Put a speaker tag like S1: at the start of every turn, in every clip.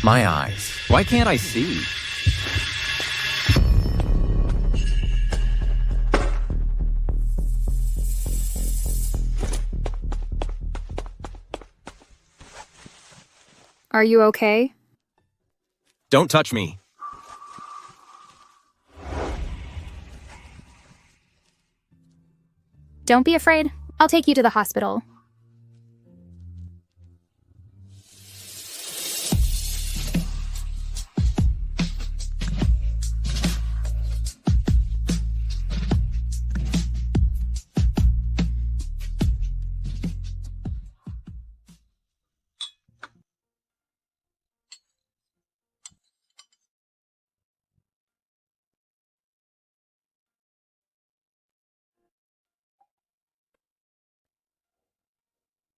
S1: My eyes. Why can't I see?
S2: Are you okay?
S1: Don't touch me.
S2: Don't be afraid. I'll take you to the hospital.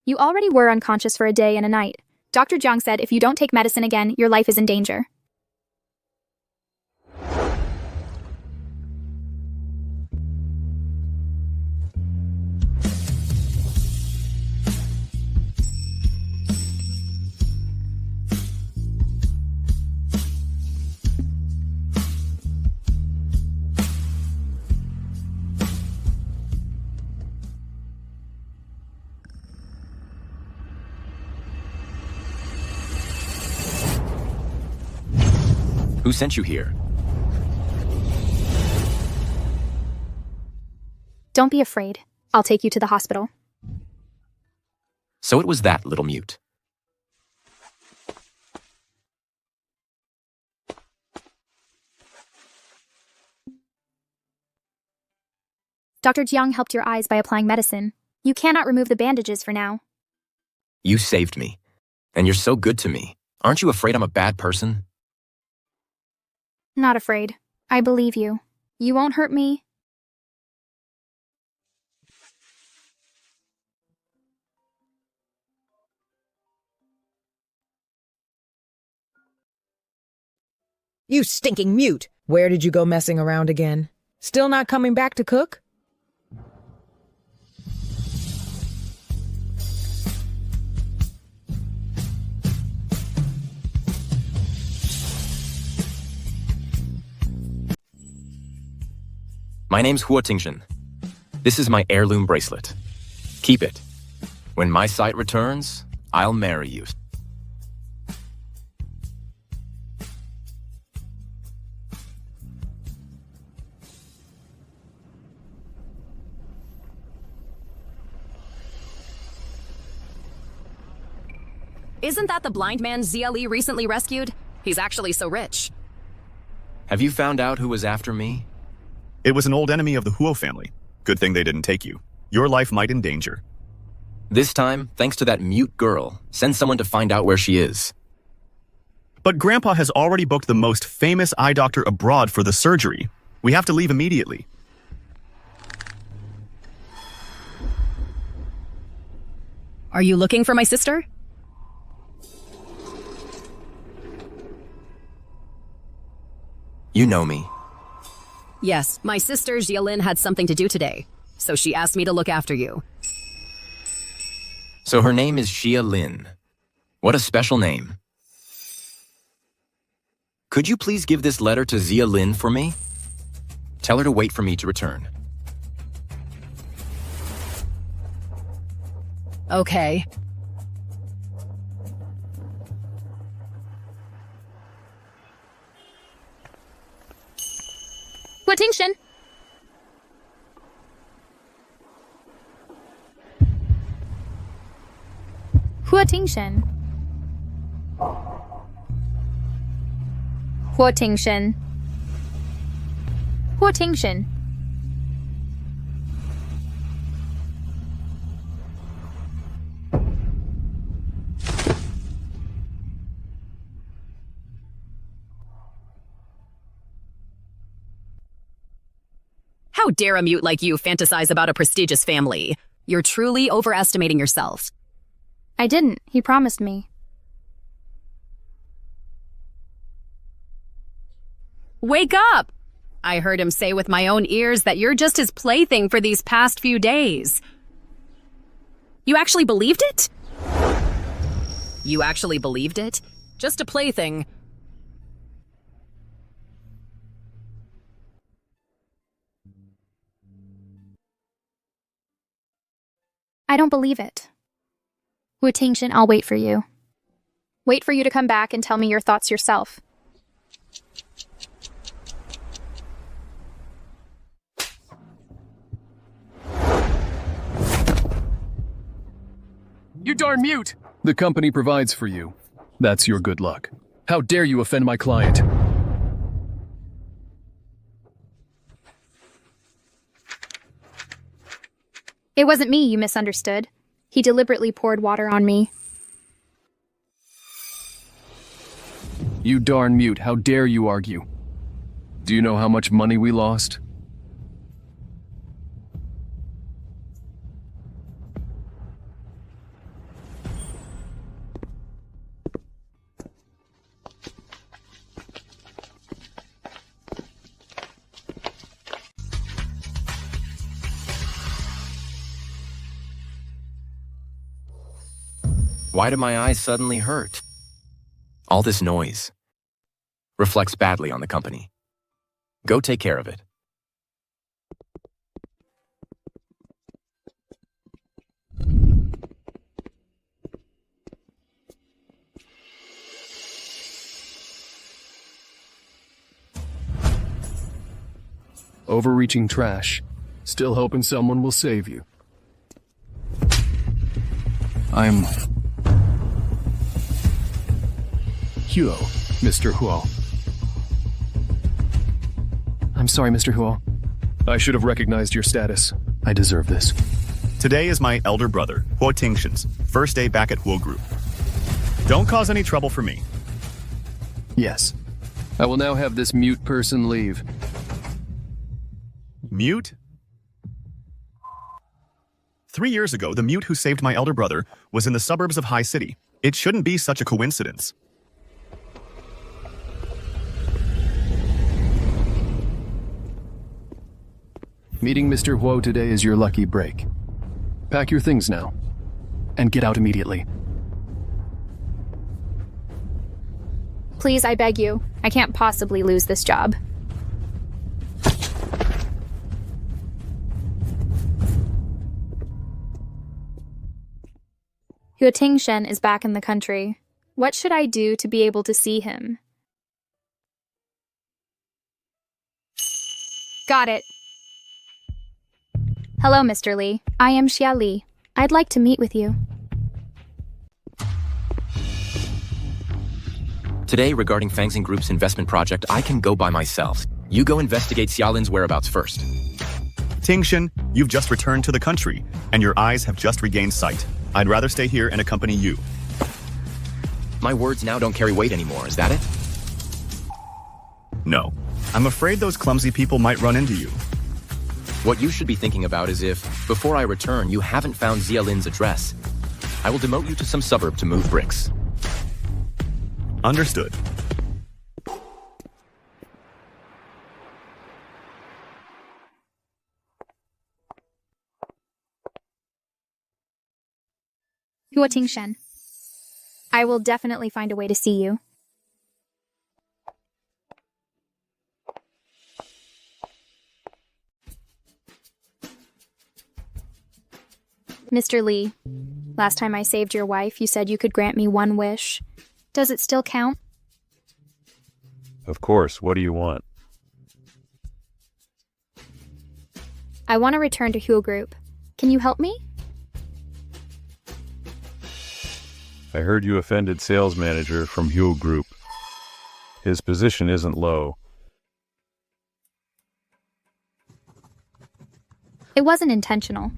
S2: You already were unconscious for a day and a night. Dr. Jiang said if you don't take medicine again, your life is in danger.
S1: Who sent you here?
S2: Don't be afraid. I'll take you to the hospital.
S1: So it was that little mute.
S2: Dr. Jiang helped your eyes by applying medicine. You cannot remove the bandages for now.
S1: You saved me. And you're so good to me. Aren't you afraid I'm a bad person?
S2: Not afraid. I believe you. You won't hurt me.
S3: You stinking mute! Where did you go messing around again? Still not coming back to cook?
S1: My name's Huo Tingshen. This is my heirloom bracelet. Keep it. When my sight returns, I'll marry you.
S4: Isn't that the blind man Zia Li recently rescued? He's actually so rich.
S1: Have you found out who was after me?
S5: It was an old enemy of the Huo family. Good thing they didn't take you. Your life might in danger.
S1: This time, thanks to that mute girl, send someone to find out where she is.
S5: But Grandpa has already booked the most famous eye doctor abroad for the surgery. We have to leave immediately.
S4: Are you looking for my sister?
S1: You know me.
S4: Yes, my sister Jialin had something to do today, so she asked me to look after you.
S1: So her name is Xia Lin. What a special name. Could you please give this letter to Zia Lin for me? Tell her to wait for me to return.
S4: Okay.
S2: Huo Tingshen! Huo Tingshen. Huo Tingshen. Huo Tingshen.
S4: How dare a mute like you fantasize about a prestigious family? You're truly overestimating yourself.
S2: I didn't. He promised me.
S4: Wake up! I heard him say with my own ears that you're just his plaything for these past few days. You actually believed it? You actually believed it? Just a plaything.
S2: I don't believe it. Wu Tingshan, I'll wait for you. Wait for you to come back and tell me your thoughts yourself.
S6: You darn mute! The company provides for you. That's your good luck. How dare you offend my client?
S2: It wasn't me you misunderstood. He deliberately poured water on me.
S6: You darn mute, how dare you argue? Do you know how much money we lost?
S1: Why do my eyes suddenly hurt? All this noise reflects badly on the company. Go take care of it.
S6: Overreaching trash. Still hoping someone will save you. I'm Huo, Mr. Huo. I'm sorry, Mr. Huo. I should have recognized your status. I deserve this.
S5: Today is my elder brother, Huo Tingshan's first day back at Huo Group. Don't cause any trouble for me.
S6: Yes. I will now have this mute person leave.
S5: Mute? 3 years ago, the mute who saved my elder brother was in the suburbs of High City. It shouldn't be such a coincidence.
S6: Meeting Mr. Huo today is your lucky break. Pack your things now, and get out immediately.
S2: Please, I beg you. I can't possibly lose this job. Yu Tingshan is back in the country. What should I do to be able to see him? Got it. Hello, Mr. Li. I am Xia Li. I'd like to meet with you.
S1: Today, regarding Fangxing Group's investment project, I can go by myself. You go investigate Xiaolin's whereabouts first.
S5: Tingshan, you've just returned to the country, and your eyes have just regained sight. I'd rather stay here and accompany you.
S1: My words now don't carry weight anymore, is that it?
S5: No. I'm afraid those clumsy people might run into you.
S1: What you should be thinking about is if, before I return, you haven't found Xiaolin's address, I will demote you to some suburb to move bricks.
S5: Understood.
S2: Yu Tingshan. I will definitely find a way to see you. Mr. Li, last time I saved your wife, you said you could grant me one wish. Does it still count?
S7: Of course. What do you want?
S2: I want to return to Huo Group. Can you help me?
S7: I heard you offended sales manager from Huo Group. His position isn't low.
S2: It wasn't intentional.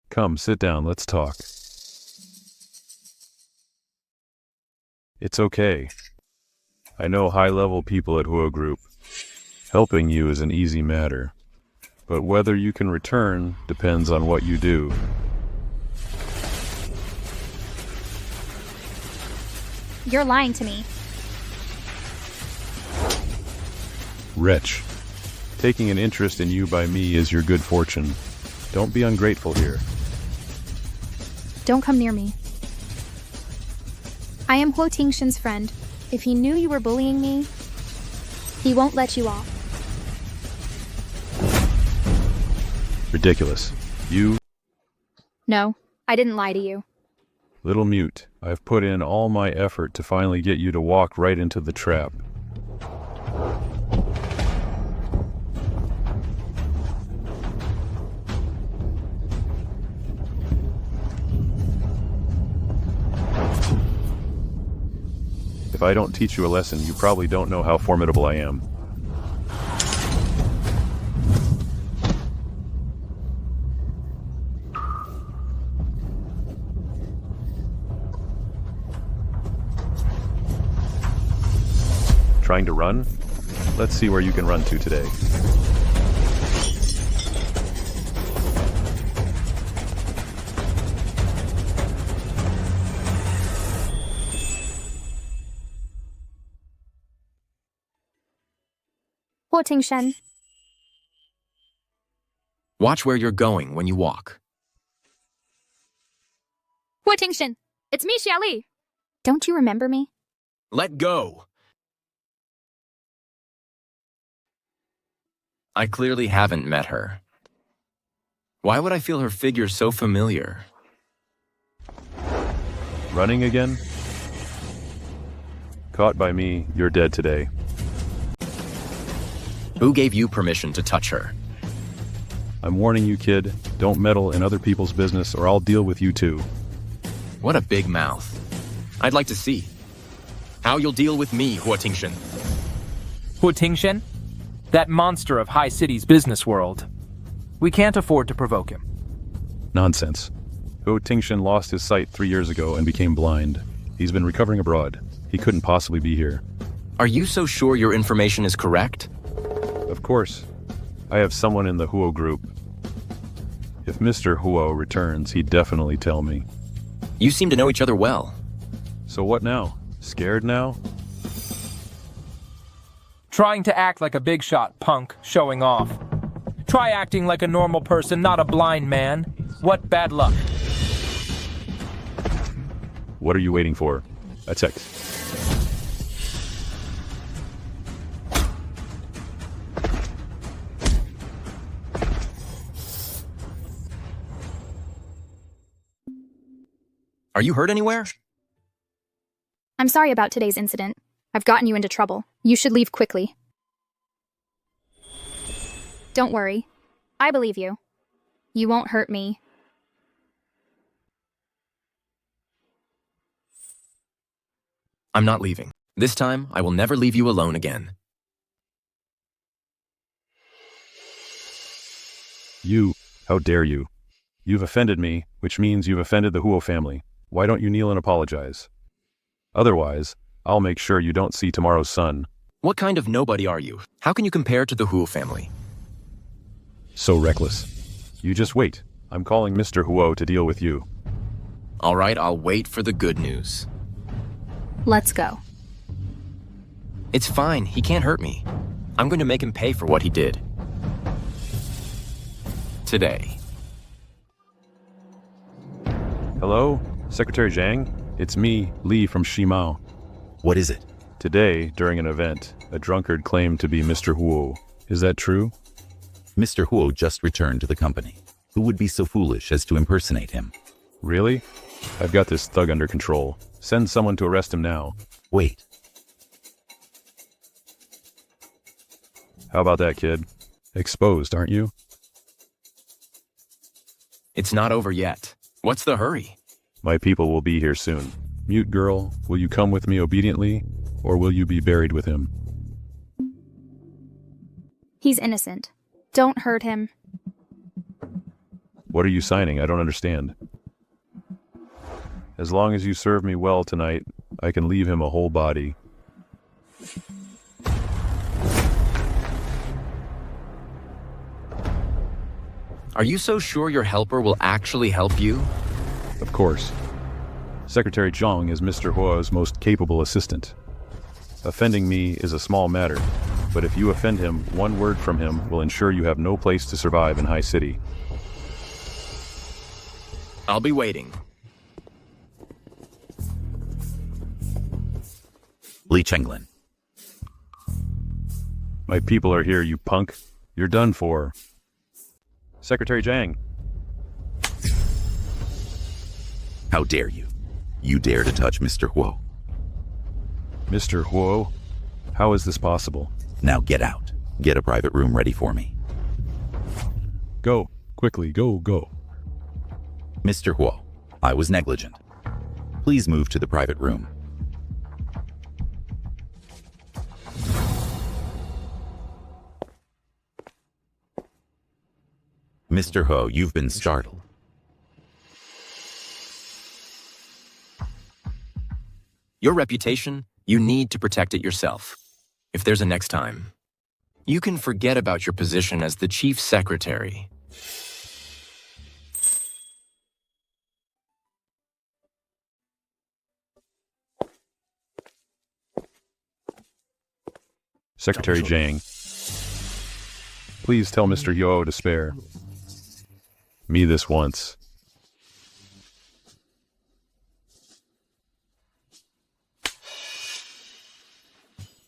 S7: Come, sit down, let's talk. It's okay. I know high-level people at Huo Group. Helping you is an easy matter. But whether you can return depends on what you do.
S2: You're lying to me.
S7: Wretch. Taking an interest in you by me is your good fortune. Don't be ungrateful here.
S2: Don't come near me. I am Huo Tingshin's friend. If he knew you were bullying me, he won't let you off.
S7: Ridiculous. You,
S2: No, I didn't lie to you.
S7: little mute, I've put in all my effort to finally get you to walk right into the trap. If I don't teach you a lesson, you probably don't know how formidable I am. Trying to run? Let's see where you can run to today.
S2: Huo Tingshin.
S1: Watch where you're going when you walk.
S2: Huo Tingshin. It's me, Xiaoli. Don't you remember me?
S1: Let go! I clearly haven't met her. Why would I feel her figure so familiar?
S7: Running again? Caught by me, you're dead today.
S1: Who gave you permission to touch her?
S7: I'm warning you, kid. Don't meddle in other people's business or I'll deal with you too.
S1: What a big mouth. I'd like to see how you'll deal with me, Huo Tingshin.
S8: Huo Tingshin? That monster of High City's business world. We can't afford to provoke him.
S7: Nonsense. Huo Tingshin lost his sight 3 years ago and became blind. He's been recovering abroad. He couldn't possibly be here.
S1: Are you so sure your information is correct?
S7: Of course. I have someone in the Huo group. If Mr. Huo returns, he'd definitely tell me.
S1: You seem to know each other well.
S7: So what now? Scared now?
S8: Trying to act like a big shot, punk, showing off. Try acting like a normal person, not a blind man. What bad luck.
S7: What are you waiting for? A text.
S1: Are you hurt anywhere?
S2: I'm sorry about today's incident. I've gotten you into trouble. You should leave quickly. Don't worry. I believe you. You won't hurt me.
S1: I'm not leaving. This time, I will never leave you alone again.
S7: You, how dare you? You've offended me, which means you've offended the Huo family. Why don't you kneel and apologize? Otherwise, I'll make sure you don't see tomorrow's sun.
S1: What kind of nobody are you? How can you compare to the Huo family?
S7: So reckless. You just wait. I'm calling Mr. Huo to deal with you.
S1: All right, I'll wait for the good news.
S2: Let's go.
S1: It's fine, he can't hurt me. I'm going to make him pay for what he did. Today.
S7: Hello? Secretary Zhang? It's me, Li from Shimao.
S9: What is it?
S7: Today, during an event, a drunkard claimed to be Mr. Huo. Is that true?
S9: Mr. Huo just returned to the company. Who would be so foolish as to impersonate him?
S7: Really? I've got this thug under control. Send someone to arrest him now.
S9: Wait.
S7: How about that, kid? Exposed, aren't you?
S1: It's not over yet. What's the hurry?
S7: My people will be here soon. Mute girl, will you come with me obediently, or will you be buried with him?
S2: He's innocent. Don't hurt him.
S7: What are you signing? I don't understand. As long as you serve me well tonight, I can leave him a whole body.
S1: Are you so sure your helper will actually help you?
S7: Of course. Secretary Zhang is Mr. Huo's most capable assistant. Offending me is a small matter, but if you offend him, one word from him will ensure you have no place to survive in High City.
S1: I'll be waiting.
S9: Chenglin.
S7: My people are here, you punk. You're done for. Secretary Zhang.
S9: How dare you? You dare to touch Mr. Huo.
S7: Mr. Huo? How is this possible?
S9: Now get out. Get a private room ready for me.
S7: Go. Quickly, go.
S9: Mr. Huo, I was negligent. Please move to the private room. Mr. Ho, you've been startled.
S1: Your reputation, you need to protect it yourself. If there's a next time, you can forget about your position as the chief secretary.
S7: Secretary Zhang. Please tell Mr. Yo to spare me this once.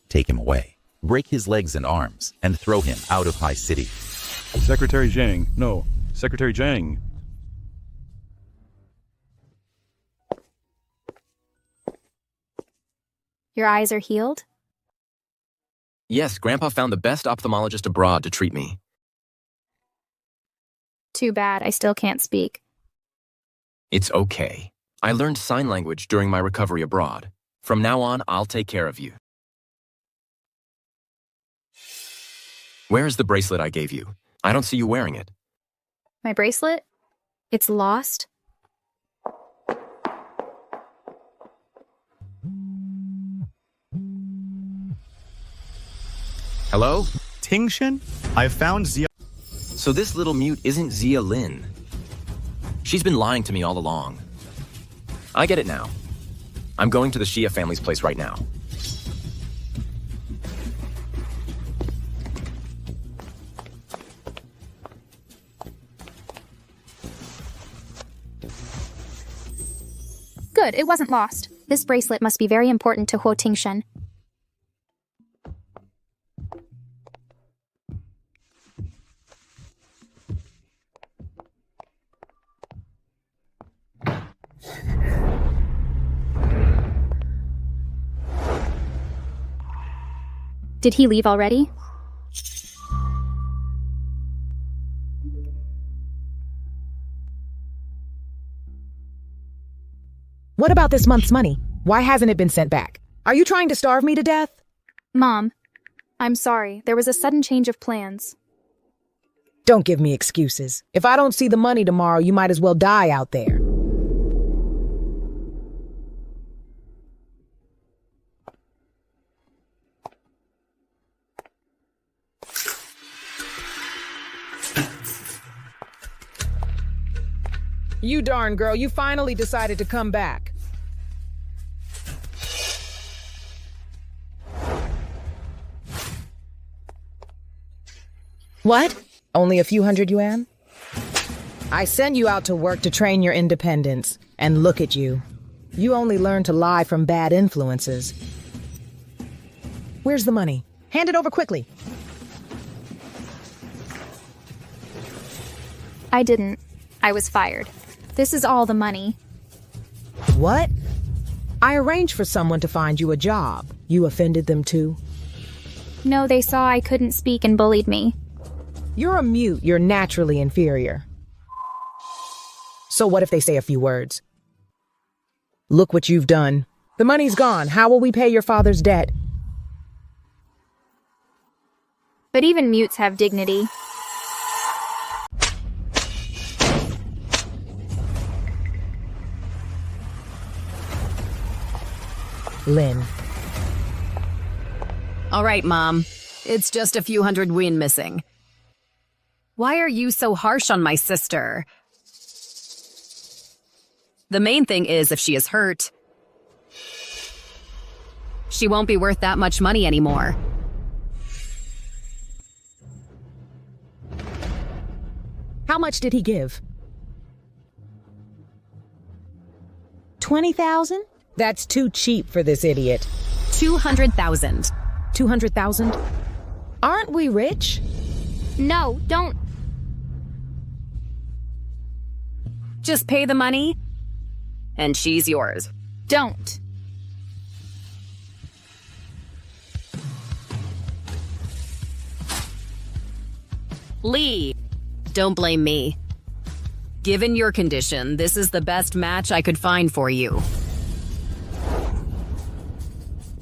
S9: Take him away. Break his legs and arms, and throw him out of High City.
S7: Secretary Zhang. No. Secretary Zhang.
S2: Your eyes are healed?
S1: Yes, Grandpa found the best ophthalmologist abroad to treat me.
S2: Too bad, I still can't speak.
S1: It's okay. I learned sign language during my recovery abroad. From now on, I'll take care of you. Where is the bracelet I gave you? I don't see you wearing it.
S2: My bracelet? It's lost?
S1: Hello?
S5: Tingshan? I found Zia.
S1: So this little mute isn't Zia Lin. She's been lying to me all along. I get it now. I'm going to the Shia family's place right now.
S2: Good, it wasn't lost. This bracelet must be very important to Huo Tingshan. Did he leave already?
S3: What about this month's money? Why hasn't it been sent back? Are you trying to starve me to death?
S2: Mom, I'm sorry. There was a sudden change of plans.
S3: Don't give me excuses. If I don't see the money tomorrow, you might as well die out there. You darn girl, you finally decided to come back. What? Only a few hundred yuan? I sent you out to work to train your independence, and look at you. You only learn to lie from bad influences. Where's the money? Hand it over quickly.
S2: I didn't. I was fired. This is all the money.
S3: What? I arranged for someone to find you a job. You offended them too?
S2: No, they saw I couldn't speak and bullied me.
S3: You're a mute. You're naturally inferior. So what if they say a few words? Look what you've done. The money's gone. How will we pay your father's debt?
S2: But even mutes have dignity.
S3: Lin.
S4: All right, Mom. It's just a few hundred win missing. Why are you so harsh on my sister? The main thing is if she is hurt, she won't be worth that much money anymore.
S3: How much did he give? 20,000? That's too cheap for this idiot.
S4: 200,000.
S3: 200,000? Aren't we rich?
S2: No, don't.
S4: Just pay the money, and she's yours.
S2: Don't.
S4: Lee, don't blame me. Given your condition, this is the best match I could find for you.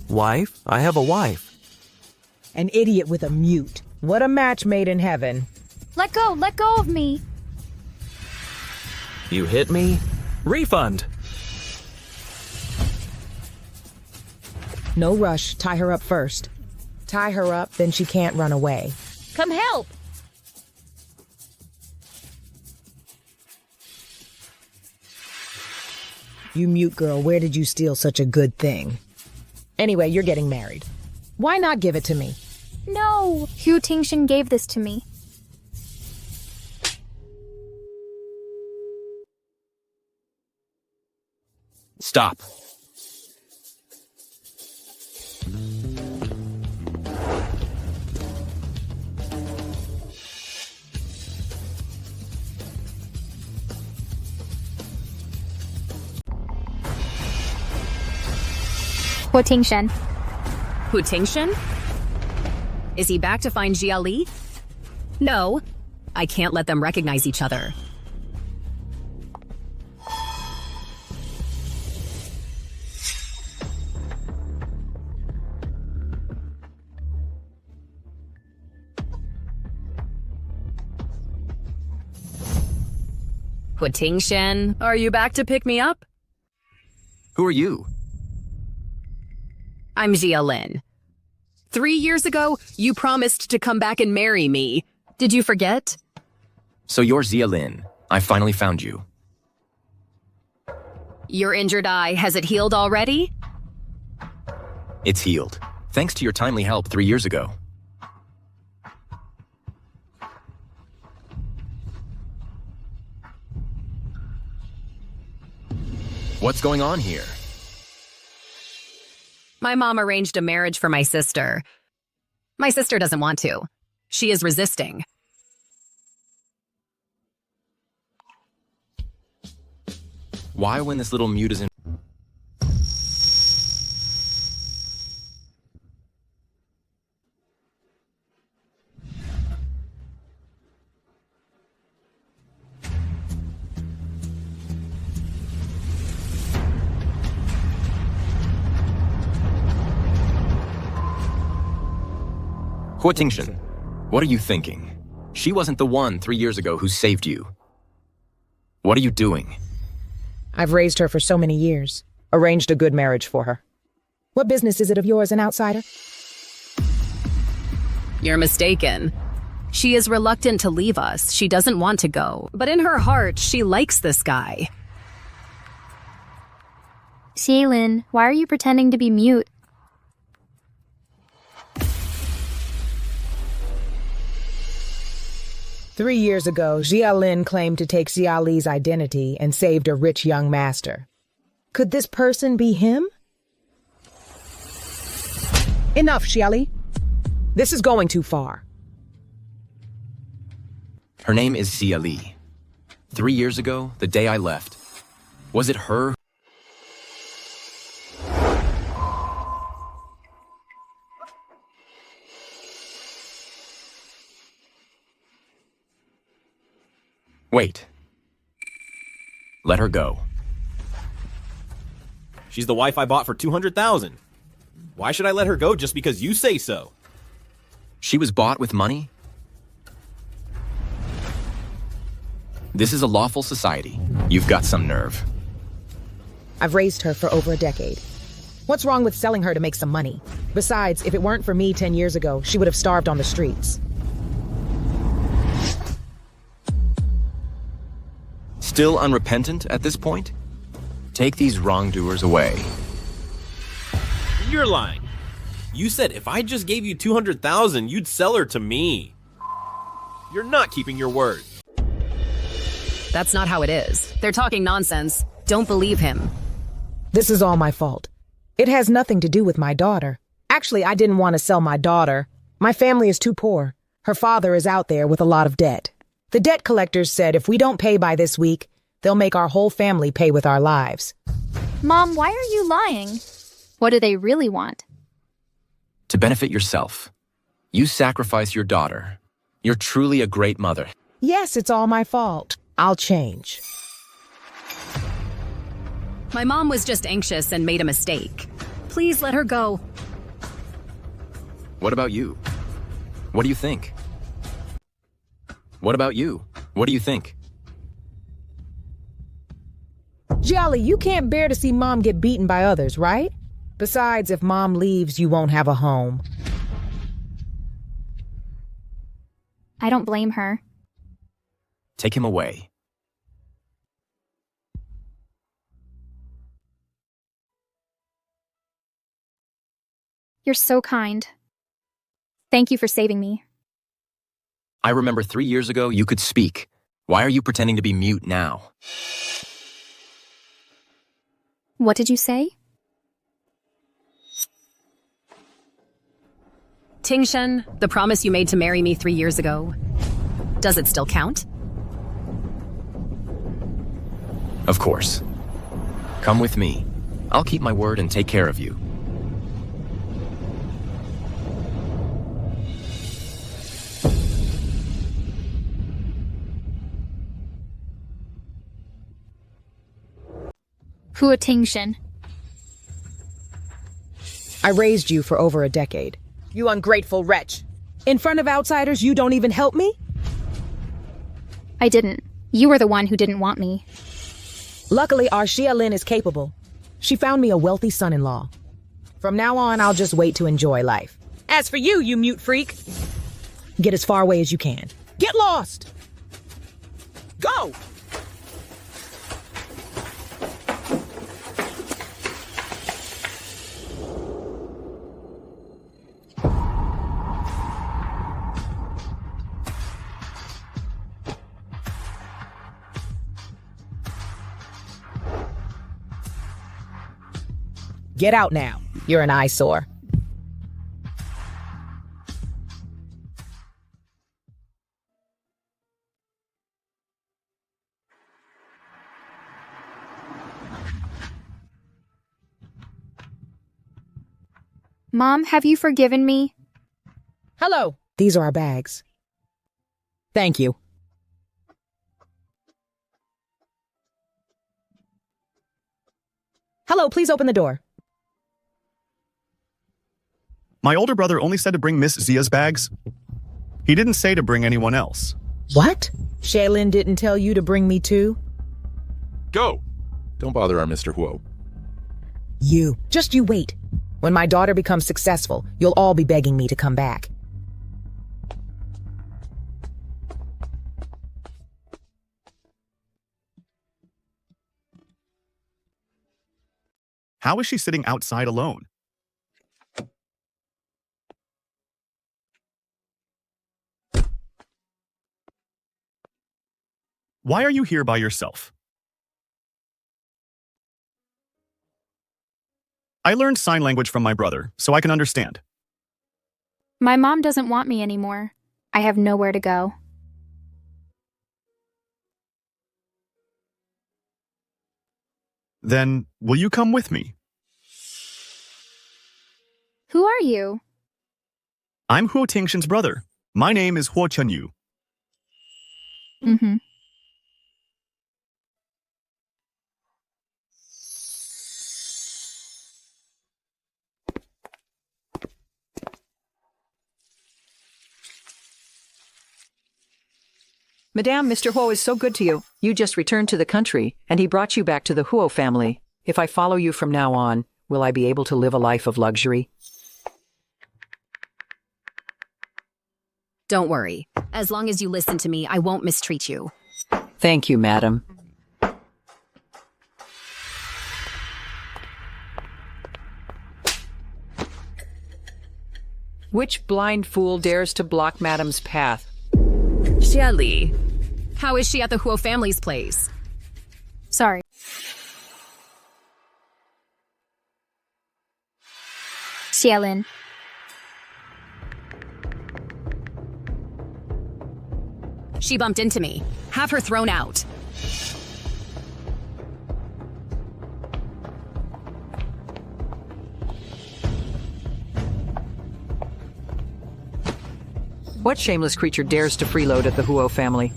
S10: Wife? I have a wife.
S3: An idiot with a mute. What a match made in heaven.
S2: Let go of me.
S10: You hit me? Refund!
S3: No rush. Tie her up first. Tie her up, then she can't run away.
S2: Come help.
S3: You mute girl, where did you steal such a good thing? Anyway, you're getting married. Why not give it to me?
S2: No. Hu Tingshan gave this to me.
S1: Stop.
S2: Hu Tingshan.
S4: Hu Tingshan? Is he back to find Jia Li? No, I can't let them recognize each other. Hu Tingshan, are you back to pick me up?
S1: Who are you?
S4: I'm Jia Lin. 3 years ago, you promised to come back and marry me. Did you forget?
S1: So you're Zia Lin. I finally found you.
S4: Your injured eye, has it healed already?
S1: It's healed. Thanks to your timely help 3 years ago. What's going on here?
S4: My mom arranged a marriage for my sister. My sister doesn't want to. She is resisting.
S1: Why when this little mute is in... Hu Tingshan, what are you thinking? She wasn't the one 3 years ago who saved you. What are you doing?
S3: I've raised her for so many years. Arranged a good marriage for her. What business is it of yours, an outsider?
S4: You're mistaken. She is reluctant to leave us. She doesn't want to go. But in her heart, she likes this guy.
S2: Xielin, why are you pretending to be mute?
S3: 3 years ago, Jia Lin claimed to take Xia Li's identity and saved a rich young master. Could this person be him? Enough, Xia Li. This is going too far.
S1: Her name is Xia Li. 3 years ago, the day I left, was it her? Wait. Let her go.
S11: She's the wife I bought for 200,000. Why should I let her go just because you say so?
S1: She was bought with money? This is a lawful society. You've got some nerve.
S3: I've raised her for over a decade. What's wrong with selling her to make some money? Besides, if it weren't for me 10 years ago, she would have starved on the streets.
S1: Still unrepentant at this point? Take these wrongdoers away.
S11: You're lying. You said if I just gave you 200,000, you'd sell her to me. You're not keeping your word.
S4: That's not how it is. They're talking nonsense. Don't believe him.
S3: This is all my fault. It has nothing to do with my daughter. Actually, I didn't want to sell my daughter. My family is too poor. Her father is out there with a lot of debt. The debt collectors said if we don't pay by this week, they'll make our whole family pay with our lives.
S2: Mom, why are you lying? What do they really want?
S1: To benefit yourself. You sacrifice your daughter. You're truly a great mother.
S3: Yes, it's all my fault. I'll change.
S4: My mom was just anxious and made a mistake. Please let her go.
S1: What about you? What do you think? What about you? What do you think?
S3: Jolly, you can't bear to see Mom get beaten by others, right? Besides, if Mom leaves, you won't have a home.
S2: I don't blame her.
S1: Take him away.
S2: You're so kind. Thank you for saving me.
S1: I remember 3 years ago you could speak. Why are you pretending to be mute now?
S2: What did you say?
S4: Tingshen, the promise you made to marry me 3 years ago. Does it still count?
S1: Of course. Come with me. I'll keep my word and take care of you.
S2: Hua Tingshen.
S3: I raised you for over a decade. You ungrateful wretch. In front of outsiders, you don't even help me?
S2: I didn't. You were the one who didn't want me.
S3: Luckily, our Xia Lin is capable. She found me a wealthy son-in-law. From now on, I'll just wait to enjoy life. As for you, you mute freak, get as far away as you can. Get lost! Go! Get out now. You're an eyesore.
S2: Mom, have you forgiven me?
S3: Hello. These are our bags. Thank you. Hello, please open the door.
S5: My older brother only said to bring Miss Zia's bags. He didn't say to bring anyone else.
S3: What? Shaylin didn't tell you to bring me too?
S12: Go! Don't bother our Mr. Huo.
S3: You. Just you wait. When my daughter becomes successful, you'll all be begging me to come back.
S5: How is she sitting outside alone? Why are you here by yourself? I learned sign language from my brother, so I can understand.
S2: My mom doesn't want me anymore. I have nowhere to go.
S5: Then, will you come with me?
S2: Who are you?
S5: I'm Huo Tingshen's brother. My name is Huo Chenyu.
S2: Mm-hmm.
S13: Madame, Mr. Huo is so good to you. You just returned to the country, and he brought you back to the Huo family. If I follow you from now on, will I be able to live a life of luxury?
S4: Don't worry. As long as you listen to me, I won't mistreat you.
S13: Thank you, madam. Which blind fool dares to block madam's path?
S4: Xia Li. How is she at the Huo family's place?
S2: Sorry. Xiaolin.
S4: She bumped into me. Have her thrown out.
S13: What shameless creature dares to freeload at the Huo family?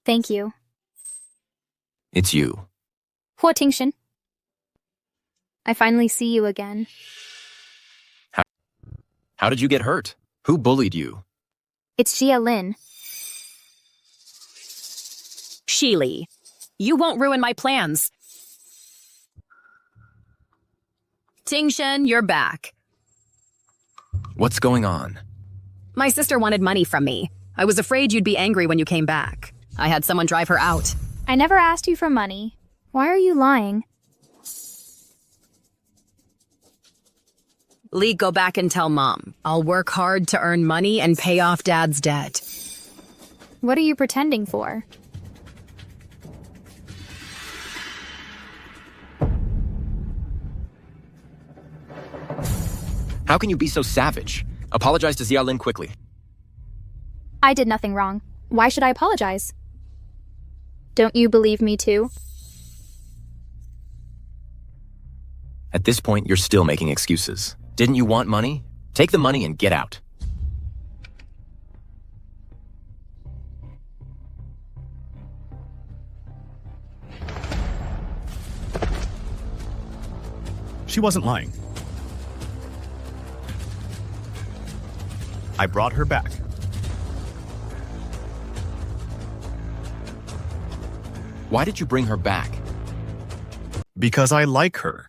S2: Thank you.
S1: It's you.
S2: Huo Tingshan. I finally see you again.
S1: How did you get hurt? Who bullied you?
S2: It's Xiaolin.
S4: Shili, you won't ruin my plans. Tingshan, you're back.
S1: What's going on?
S4: My sister wanted money from me. I was afraid you'd be angry when you came back. I had someone drive her out.
S2: I never asked you for money. Why are you lying?
S4: Lee, go back and tell Mom. I'll work hard to earn money and pay off Dad's debt.
S2: What are you pretending for?
S1: How can you be so savage? Apologize to Xiaolin quickly.
S2: I did nothing wrong. Why should I apologize? Don't you believe me too?
S1: At this point, you're still making excuses. Didn't you want money? Take the money and get out.
S5: She wasn't lying. I brought her back.
S1: Why did you bring her back?
S5: Because I like her.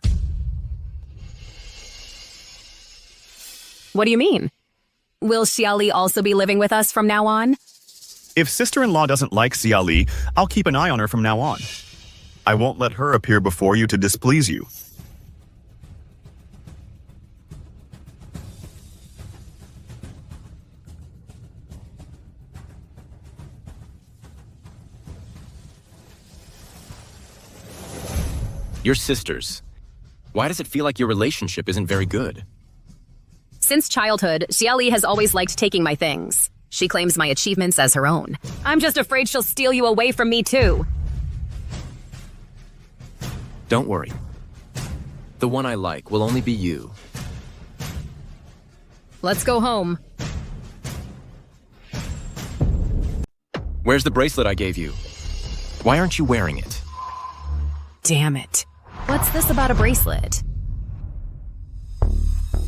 S4: What do you mean? Will Xiaoli also be living with us from now on?
S5: If sister-in-law doesn't like Xiaoli, I'll keep an eye on her from now on. I won't let her appear before you to displease you.
S1: You're sisters. Why does it feel like your relationship isn't very good?
S4: Since childhood, Xiaoli has always liked taking my things. She claims my achievements as her own. I'm just afraid she'll steal you away from me too.
S1: Don't worry. The one I like will only be you.
S4: Let's go home.
S1: Where's the bracelet I gave you? Why aren't you wearing it?
S4: Damn it. What's this about a bracelet?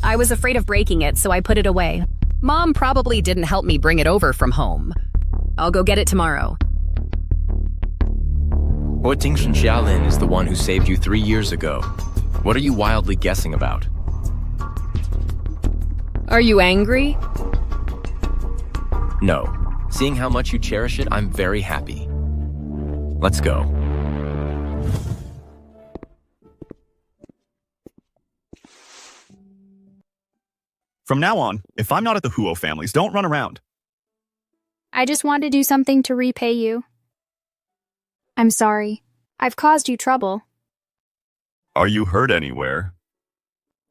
S4: I was afraid of breaking it, so I put it away. Mom probably didn't help me bring it over from home. I'll go get it tomorrow.
S1: Huo Tingshan Xiaolin is the one who saved you 3 years ago. What are you wildly guessing about?
S4: Are you angry?
S1: No. Seeing how much you cherish it, I'm very happy. Let's go.
S5: From now on, if I'm not at the Huo families, don't run around.
S2: I just want to do something to repay you. I'm sorry. I've caused you trouble.
S5: Are you hurt anywhere?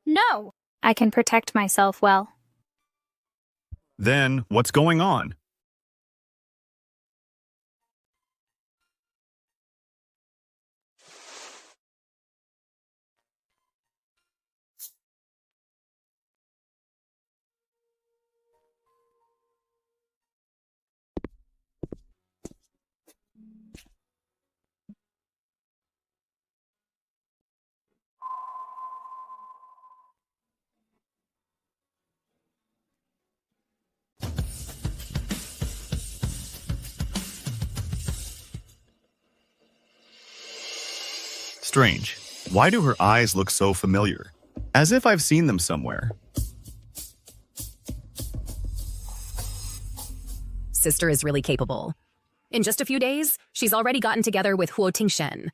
S2: No. I can protect myself well.
S5: Then, what's going on? Strange. Why do her eyes look so familiar? As if I've seen them somewhere.
S4: Sister is really capable. In just a few days, she's already gotten together with Huo Tingshen.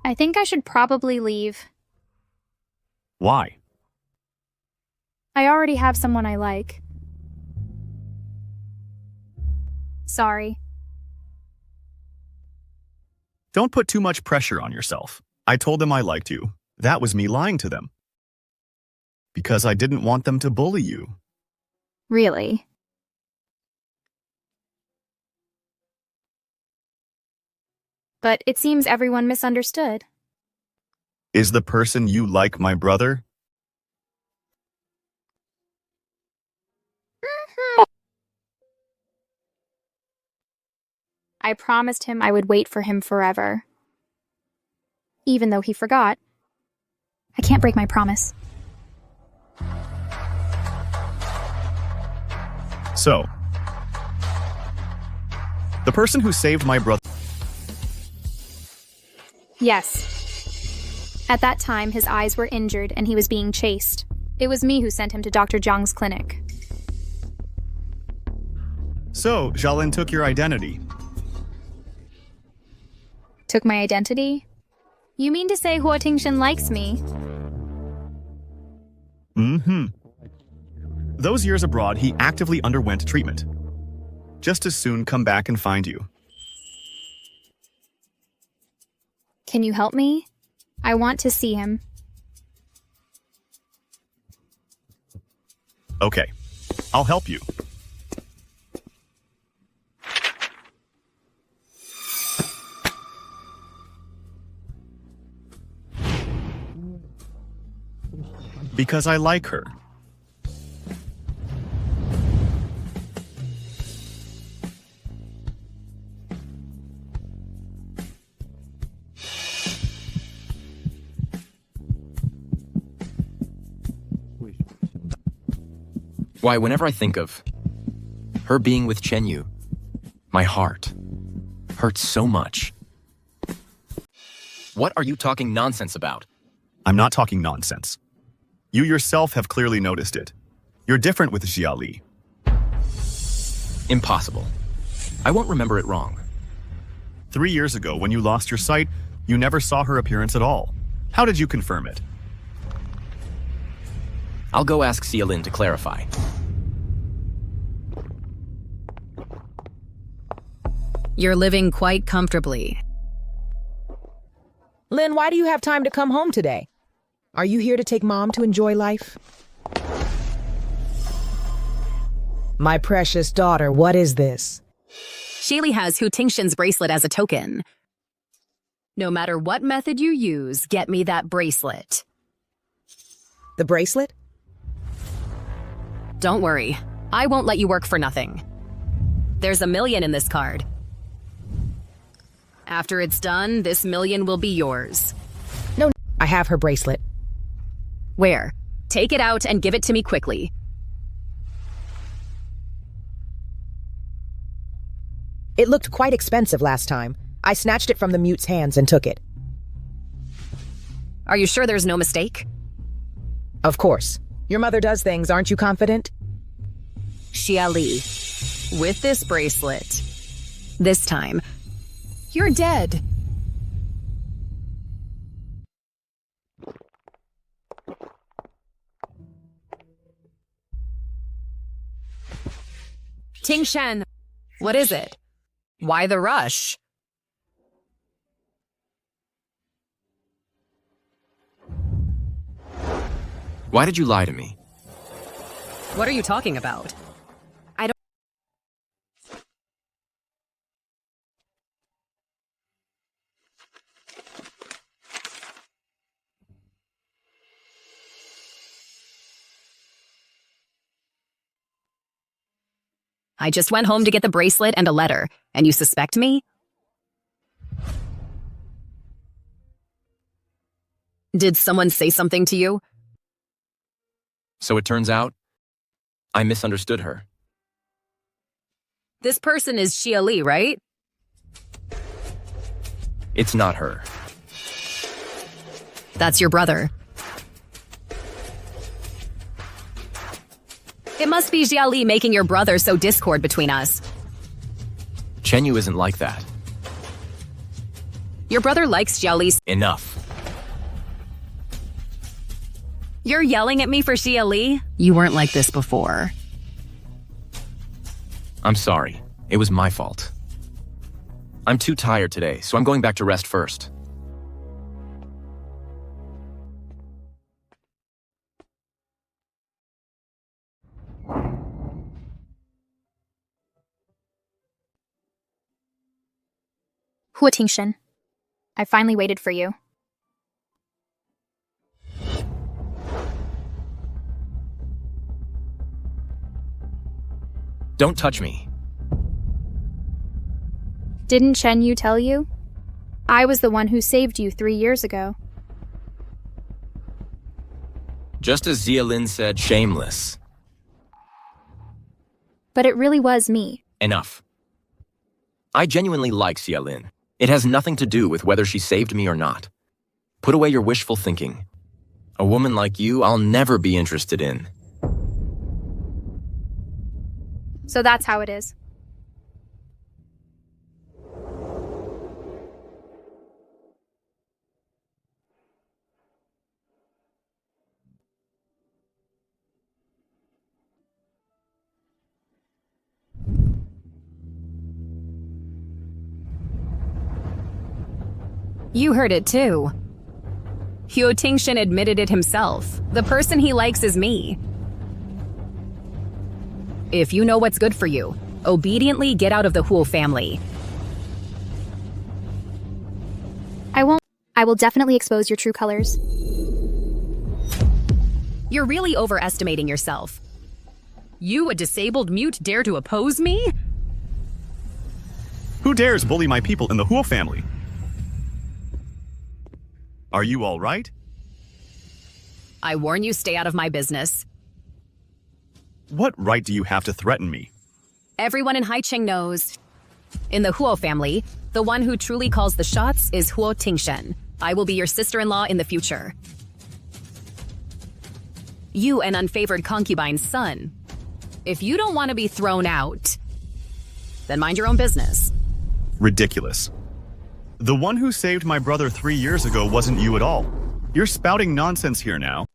S2: I think I should probably leave.
S5: Why?
S2: I already have someone I like. Sorry.
S5: Don't put too much pressure on yourself. I told them I liked you. That was me lying to them. Because I didn't want them to bully you.
S2: Really? But it seems everyone misunderstood.
S5: Is the person you like my brother?
S2: I promised him I would wait for him forever. Even though he forgot. I can't break my promise.
S5: So, the person who saved my brother...
S2: Yes. At that time, his eyes were injured and he was being chased. It was me who sent him to Dr. Zhang's clinic.
S5: So, Xiaolin took your identity.
S2: Took my identity? You mean to say Huo Tingshen likes me?
S5: Mm-hmm. Those years abroad, he actively underwent treatment. Just as soon come back and find you.
S2: Can you help me? I want to see him.
S5: Okay, I'll help you. Because I like her.
S1: Why, whenever I think of her being with Chen Yu, my heart hurts so much. What are you talking nonsense about?
S5: I'm not talking nonsense. You yourself have clearly noticed it. You're different with Xia Li.
S1: Impossible. I won't remember it wrong.
S5: 3 years ago, when you lost your sight, you never saw her appearance at all. How did you confirm it?
S1: I'll go ask Xia Lin to clarify.
S4: You're living quite comfortably.
S3: Lin, why do you have time to come home today? Are you here to take Mom to enjoy life? My precious daughter, what is this?
S4: Shili has Hu Tingshen's bracelet as a token. No matter what method you use, get me that bracelet.
S3: The bracelet?
S4: Don't worry. I won't let you work for nothing. There's $1 million in this card. After it's done, this $1 million will be yours.
S3: No, I have her bracelet.
S4: Where? Take it out and give it to me quickly.
S3: It looked quite expensive last time. I snatched it from the mute's hands and took it.
S4: Are you sure there's no mistake?
S3: Of course. Your mother does things, aren't you confident?
S4: Xia Li, with this bracelet, this time, you're dead. Tingshen, what is it? Why the rush?
S1: Why did you lie to me?
S4: What are you talking about? I don't... I just went home to get the bracelet and a letter, and you suspect me? Did someone say something to you?
S1: So it turns out, I misunderstood her.
S4: This person is Xia Li, right?
S1: It's not her.
S4: That's your brother. It must be Xiaoli making your brother sow discord between us.
S1: Chenyu isn't like that.
S4: Your brother likes Xiaoli's.
S1: Enough.
S4: You're yelling at me for Xiaoli? You weren't like this before.
S1: I'm sorry. It was my fault. I'm too tired today, so I'm going back to rest first.
S2: Hua Tingshen, I finally waited for you.
S1: Don't touch me.
S2: Didn't Chenyu tell you? I was the one who saved you 3 years ago.
S1: Just as Xialin said, shameless.
S2: But it really was me.
S1: Enough. I genuinely like Xialin. It has nothing to do with whether she saved me or not. Put away your wishful thinking. A woman like you, I'll never be interested in.
S2: So that's how it is.
S4: You heard it too. Hua Tingshen admitted it himself. The person he likes is me. If you know what's good for you, obediently get out of the Huo family.
S2: I won't. I will definitely expose your true colors.
S4: You're really overestimating yourself. You, a disabled mute, dare to oppose me?
S5: Who dares bully my people in the Huo family? Are you all right?
S4: I warn you, stay out of my business.
S5: What right do you have to threaten me?
S4: Everyone in Haicheng knows. In the Huo family, the one who truly calls the shots is Hua Tingshen. I will be your sister-in-law in the future. You, an unfavored concubine's son. If you don't want to be thrown out, then mind your own business.
S5: Ridiculous. The one who saved my brother 3 years ago wasn't you at all. You're spouting nonsense here now.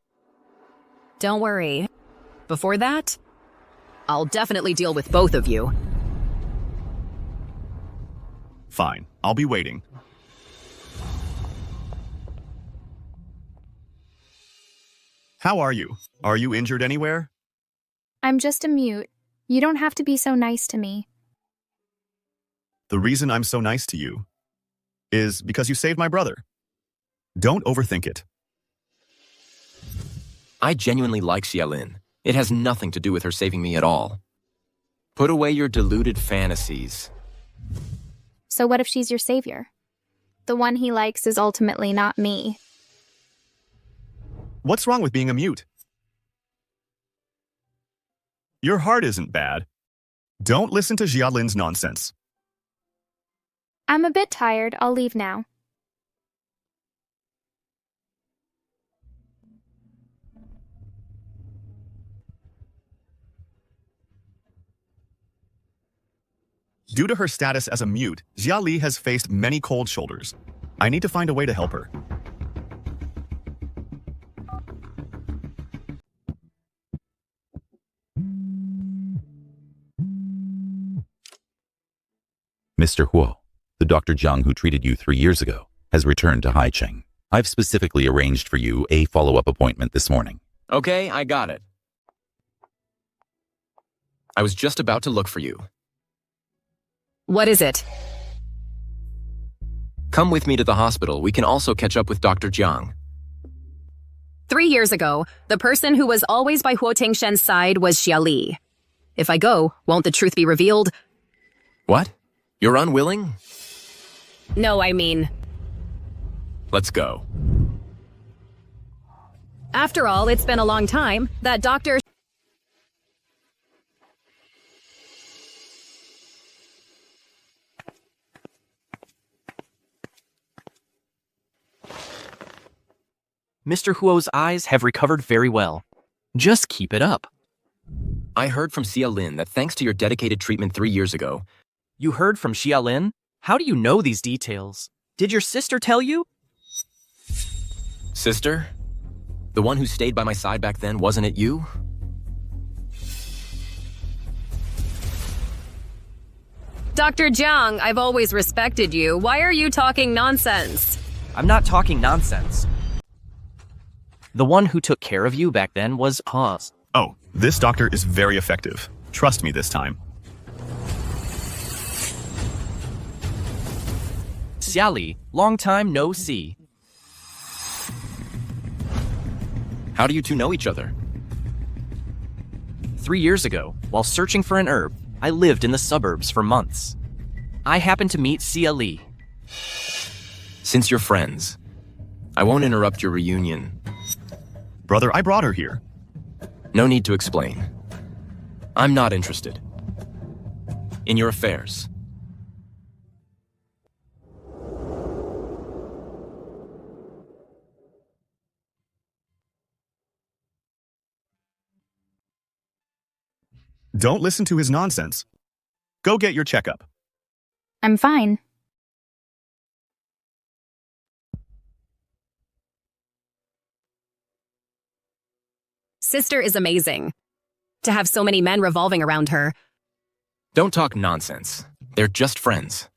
S4: Don't worry. Before that, I'll definitely deal with both of you.
S5: Fine, I'll be waiting. How are you? Are you injured anywhere?
S2: I'm just a mute. You don't have to be so nice to me.
S5: The reason I'm so nice to you is because you saved my brother. Don't overthink it.
S1: I genuinely like Xialin. It has nothing to do with her saving me at all. Put away your deluded fantasies.
S2: So what if she's your savior? The one he likes is ultimately not me.
S5: What's wrong with being a mute? Your heart isn't bad. Don't listen to Xiaolin's nonsense.
S2: I'm a bit tired. I'll leave now.
S5: Due to her status as a mute, Xiaoli has faced many cold shoulders. I need to find a way to help her.
S9: Mr. Huo, the Dr. Jiang who treated you 3 years ago, has returned to Haicheng. I've specifically arranged for you a follow-up appointment this morning.
S1: Okay, I got it. I was just about to look for you.
S4: What is it?
S1: Come with me to the hospital. We can also catch up with Dr. Jiang.
S4: 3 years ago, the person who was always by Hua Tingshen's side was Xiaoli. If I go, won't the truth be revealed?
S1: What? You're unwilling?
S4: No, I mean...
S1: Let's go.
S4: After all, it's been a long time. That doctor...
S10: Mr. Huo's eyes have recovered very well. Just keep it up.
S1: I heard from Xia Lin that thanks to your dedicated treatment 3 years ago.
S10: You heard from Xia Lin? How do you know these details? Did your sister tell you?
S1: Sister? The one who stayed by my side back then, wasn't it you?
S4: Dr. Jiang, I've always respected you. Why are you talking nonsense?
S10: I'm not talking nonsense. The one who took care of you back then was Oz.
S5: Oh, this doctor is very effective. Trust me this time.
S10: Xia Li, long time no see.
S1: How do you two know each other?
S10: 3 years ago, while searching for an herb, I lived in the suburbs for months. I happened to meet Xia Li.
S1: Since you're friends, I won't interrupt your reunion.
S5: Brother, I brought her here.
S1: No need to explain. I'm not interested in your affairs.
S5: Don't listen to his nonsense. Go get your checkup.
S2: I'm fine.
S4: Sister is amazing. To have so many men revolving around her.
S1: Don't talk nonsense. They're just friends.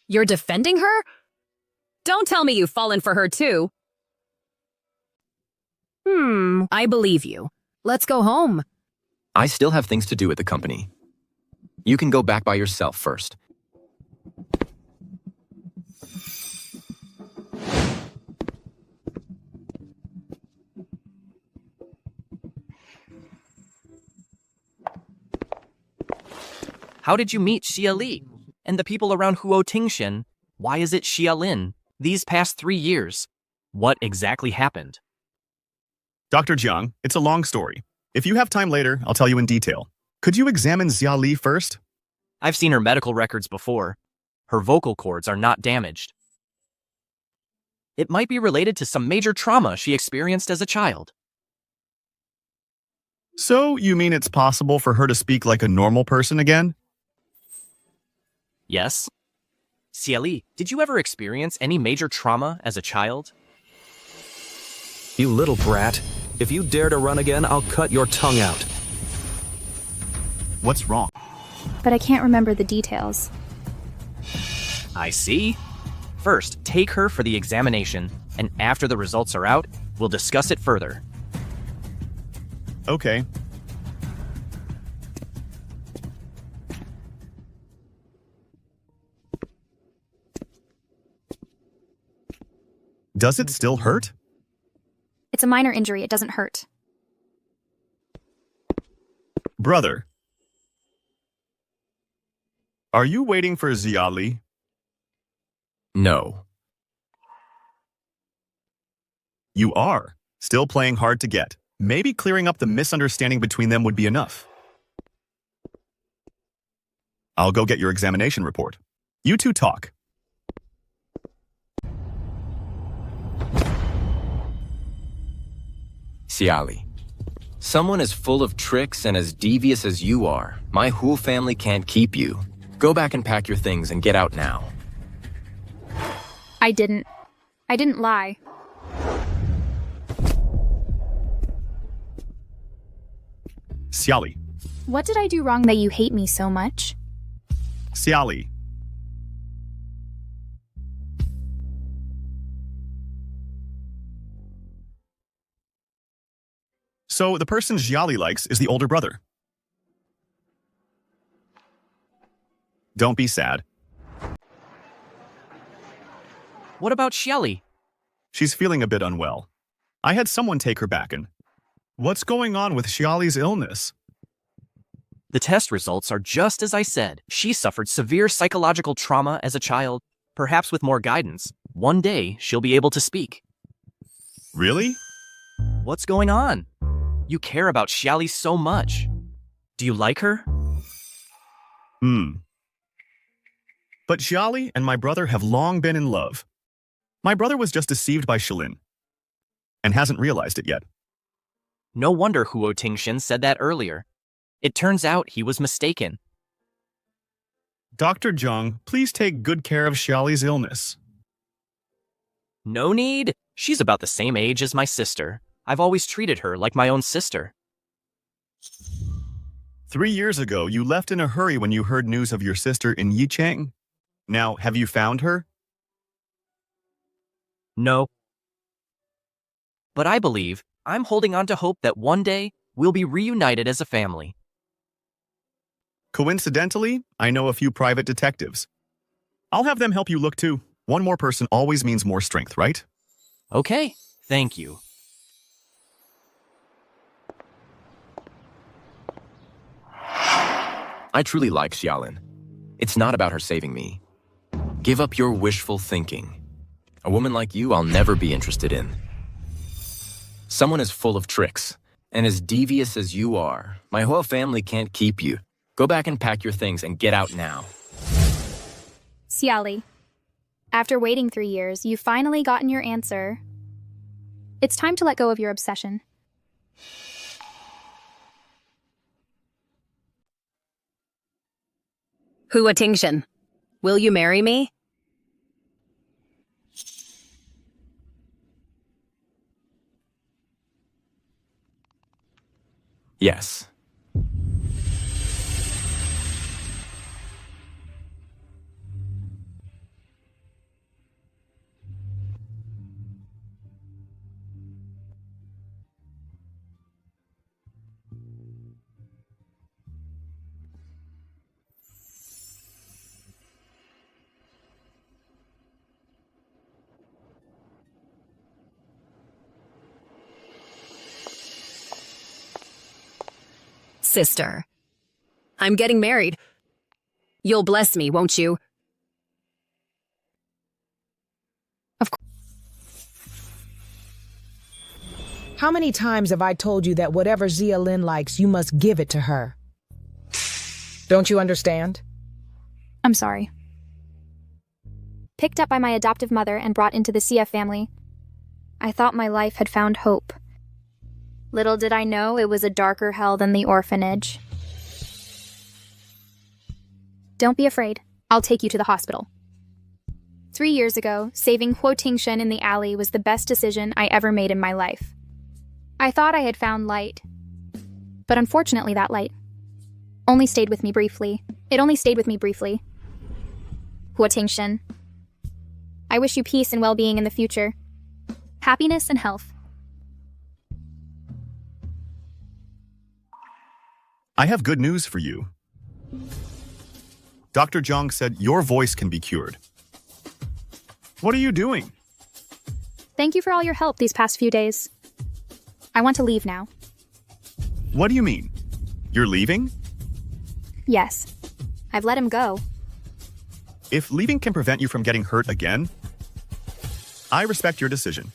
S4: You're defending her? Don't tell me you've fallen for her too. I believe you. Let's go home.
S1: I still have things to do at the company. You can go back by yourself first.
S10: How did you meet Xia Li? And the people around Huo Tingshan? Why is it Xia Lin? These past 3 years, what exactly happened?
S5: Dr. Jiang, it's a long story. If you have time later, I'll tell you in detail. Could you examine Xia Li first?
S10: I've seen her medical records before. Her vocal cords are not damaged. It might be related to some major trauma she experienced as a child.
S5: So, you mean it's possible for her to speak like a normal person again?
S10: Yes. Xia Li, did you ever experience any major trauma as a child? You little brat. If you dare to run again, I'll cut your tongue out.
S5: What's wrong?
S2: But I can't remember the details.
S10: I see. First, take her for the examination, and after the results are out, we'll discuss it further.
S5: Okay. Does it still hurt?
S2: It's a minor injury. It doesn't hurt.
S5: Brother. Are you waiting for Xia Li?
S1: No.
S5: You are. Still playing hard to get. Maybe clearing up the misunderstanding between them would be enough. I'll go get your examination report. You two talk.
S1: Xia Li, someone as full of tricks and as devious as you are, my whole family can't keep you. Go back and pack your things and get out now.
S2: I didn't lie.
S5: Xia Li.
S2: What did I do wrong that you hate me so much?
S5: Xia Li. So the person Xia Li likes is the older brother. Don't be sad.
S10: What about Xia Li?
S5: She's feeling a bit unwell. I had someone take her back and... What's going on with Xia Li's illness?
S10: The test results are just as I said. She suffered severe psychological trauma as a child. Perhaps with more guidance, one day she'll be able to speak.
S5: Really?
S10: What's going on? You care about Xia Li so much. Do you like her?
S5: But Xia Li and my brother have long been in love. My brother was just deceived by Shilin and hasn't realized it yet.
S10: No wonder Huo Tingshin said that earlier. It turns out he was mistaken.
S5: Dr. Zhang, please take good care of Xiaoli's illness.
S10: No need. She's about the same age as my sister. I've always treated her like my own sister.
S5: 3 years ago, you left in a hurry when you heard news of your sister in Yichang. Now, have you found her?
S10: No. But I believe I'm holding on to hope that one day we'll be reunited as a family.
S5: Coincidentally, I know a few private detectives. I'll have them help you look too. One more person always means more strength, right?
S10: Okay, thank you.
S1: I truly like Xiaolin. It's not about her saving me. Give up your wishful thinking. A woman like you I'll never be interested in. Someone as full of tricks and as devious as you are, my whole family can't keep you. Go back and pack your things and get out now.
S2: Xiaoli, after waiting 3 years, you've finally gotten your answer. It's time to let go of your obsession.
S4: Huo Tingshin, will you marry me?
S1: Yes.
S4: Sister, I'm getting married. You'll bless me, won't you?
S2: Of course.
S3: How many times have I told you that whatever Xiaolin likes, you must give it to her? Don't you understand?
S2: I'm sorry. Picked up by my adoptive mother and brought into the CF family, I thought my life had found hope. Little did I know it was a darker hell than the orphanage. Don't be afraid. I'll take you to the hospital. 3 years ago, saving Huo Tingshin in the alley was the best decision I ever made in my life. I thought I had found light, but unfortunately that light only stayed with me briefly. It only stayed with me briefly. Huo Tingshin, I wish you peace and well-being in the future. Happiness and health.
S5: I have good news for you. Dr. Zhang said your voice can be cured. What are you doing?
S2: Thank you for all your help these past few days. I want to leave now.
S5: What do you mean? You're leaving?
S2: Yes. I've let him go.
S5: If leaving can prevent you from getting hurt again, I respect your decision.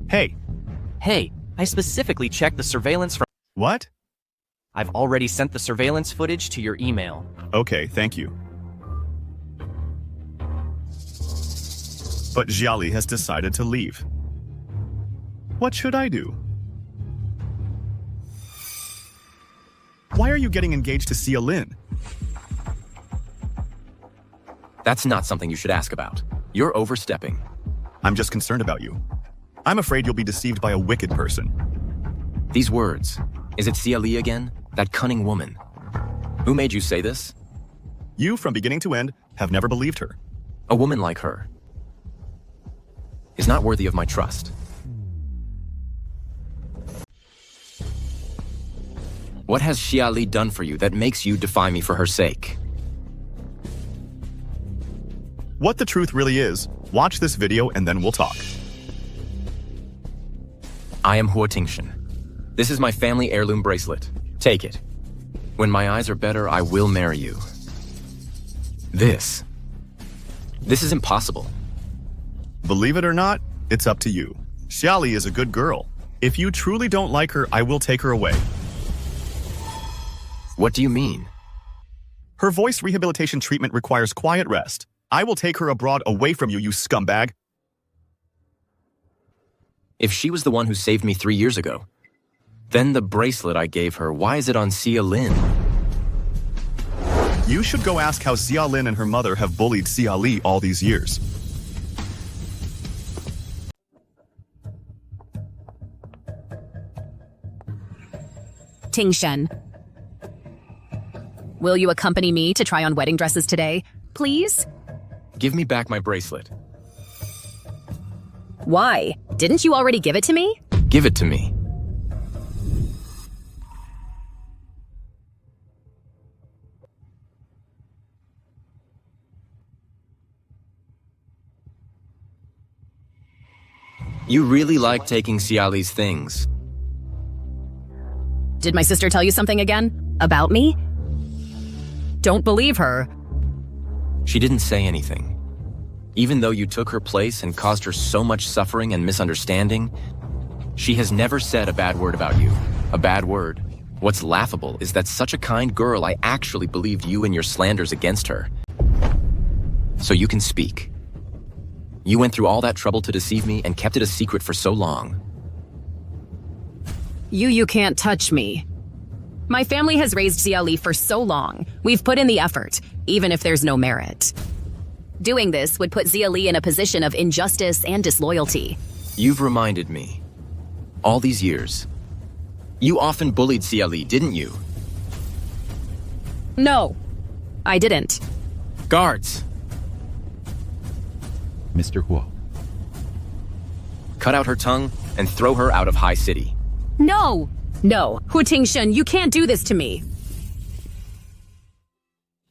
S5: Hey.
S10: Hey, I specifically checked the surveillance from...
S5: What?
S10: I've already sent the surveillance footage to your email.
S5: Okay, thank you. But Xiaoli has decided to leave. What should I do? Why are you getting engaged to Xiaolin?
S1: That's not something you should ask about. You're overstepping.
S5: I'm just concerned about you. I'm afraid you'll be deceived by a wicked person.
S1: These words. Is it Xiaoli again? That cunning woman. Who made you say this?
S5: You, from beginning to end, have never believed her.
S1: A woman like her is not worthy of my trust. What has Xiaoli done for you that makes you defy me for her sake?
S5: What the truth really is, watch this video and then we'll talk.
S1: I am Huo Tingshin. This is my family heirloom bracelet. Take it. When my eyes are better, I will marry you. This is impossible.
S5: Believe it or not, it's up to you. Xiaoli is a good girl. If you truly don't like her, I will take her away.
S1: What do you mean?
S5: Her voice rehabilitation treatment requires quiet rest. I will take her abroad away from you, you scumbag.
S1: If she was the one who saved me 3 years ago, then the bracelet I gave her, why is it on Xia Lin?
S5: You should go ask how Xia Lin and her mother have bullied Xia Li all these years.
S4: Tingshen. Will you accompany me to try on wedding dresses today, please?
S1: Give me back my bracelet.
S4: Why? Didn't you already give it to me?
S1: Give it to me. You really like taking Xiali's things.
S4: Did my sister tell you something again? About me? Don't believe her.
S1: She didn't say anything. Even though you took her place and caused her so much suffering and misunderstanding, she has never said a bad word about you. A bad word. What's laughable is that such a kind girl, I actually believed you and your slanders against her. So you can speak. You went through all that trouble to deceive me and kept it a secret for so long.
S4: You can't touch me. My family has raised Xia Li for so long. We've put in the effort, even if there's no merit. Doing this would put Xia Li in a position of injustice and disloyalty.
S1: You've reminded me. All these years. You often bullied Xia Li, didn't you?
S4: No, I didn't.
S1: Guards!
S9: Mr. Huo.
S1: Cut out her tongue and throw her out of High City.
S4: No! No, Hu Tingshen, you can't do this to me.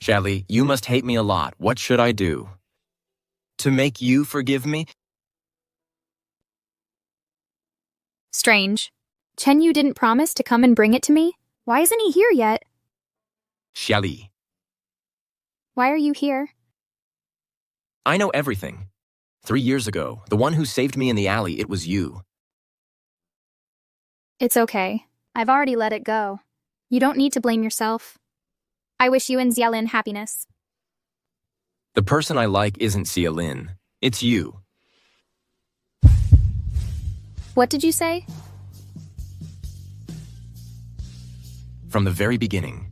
S1: Shali, you must hate me a lot. What should I do? To make you forgive me?
S2: Strange. Chen Yu didn't promise to come and bring it to me? Why isn't he here yet?
S1: Shali,
S2: Why are you here?
S1: I know everything. 3 years ago, the one who saved me in the alley, it was you.
S2: It's okay. I've already let it go. You don't need to blame yourself. I wish you and Xia Lin happiness.
S1: The person I like isn't Xia Lin. It's you.
S2: What did you say?
S1: From the very beginning,